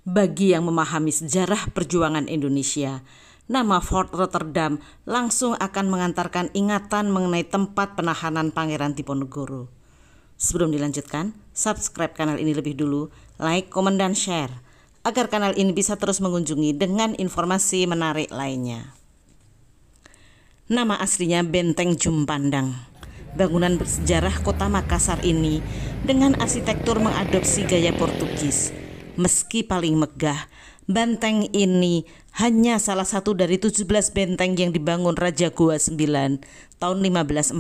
Bagi yang memahami sejarah perjuangan Indonesia, nama Fort Rotterdam langsung akan mengantarkan ingatan mengenai tempat penahanan Pangeran Diponegoro. Sebelum dilanjutkan, subscribe kanal ini lebih dulu, like, komen, dan share, agar kanal ini bisa terus mengunjungi dengan informasi menarik lainnya. Nama aslinya Benteng Jumpandang. Bangunan bersejarah kota Makassar ini dengan arsitektur mengadopsi gaya Portugis. Meski paling megah, benteng ini hanya salah satu dari 17 benteng yang dibangun Raja Goa IX tahun 1545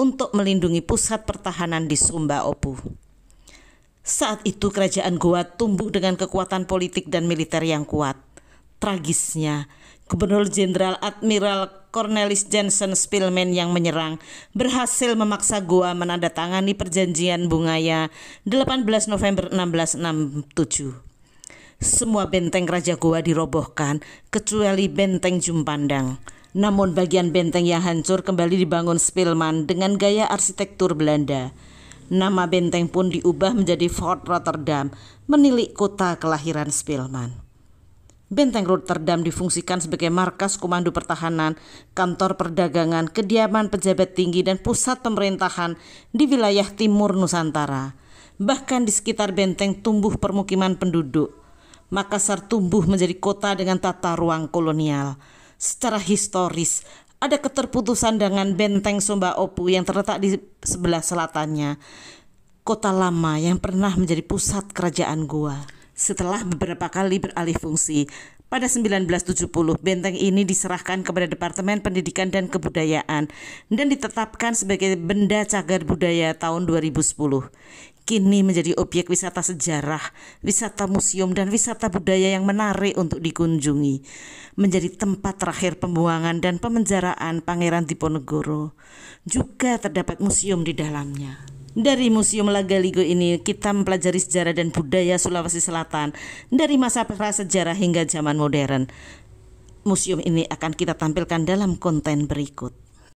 untuk melindungi pusat pertahanan di Sumba Opu. Saat itu kerajaan Goa tumbuh dengan kekuatan politik dan militer yang kuat. Tragisnya, Gubernur Jenderal Admiral Cornelis Jansen Spilman yang menyerang berhasil memaksa Goa menandatangani perjanjian Bungaya 18 November 1667. Semua benteng Raja Goa dirobohkan kecuali benteng Jumpandang. Namun bagian benteng yang hancur kembali dibangun Spilman dengan gaya arsitektur Belanda. Nama benteng pun diubah menjadi Fort Rotterdam, menilik kota kelahiran Spilman. Benteng Rotterdam difungsikan sebagai markas komando pertahanan, kantor perdagangan, kediaman pejabat tinggi, dan pusat pemerintahan di wilayah timur Nusantara. Bahkan di sekitar benteng tumbuh permukiman penduduk. Makassar tumbuh menjadi kota dengan tata ruang kolonial. Secara historis, ada keterputusan dengan benteng Sumba Opu yang terletak di sebelah selatannya, kota lama yang pernah menjadi pusat kerajaan Goa. Setelah beberapa kali beralih fungsi, pada 1970 benteng ini diserahkan kepada Departemen Pendidikan dan Kebudayaan dan ditetapkan sebagai benda cagar budaya tahun 2010. Kini menjadi objek wisata sejarah, wisata museum, dan wisata budaya yang menarik untuk dikunjungi. Menjadi tempat terakhir pembuangan dan pemenjaraan Pangeran Diponegoro. Juga terdapat museum di dalamnya. Dari Museum Lagaligo ini kita mempelajari sejarah dan budaya Sulawesi Selatan dari masa prasejarah hingga zaman modern. Museum ini akan kita tampilkan dalam konten berikut.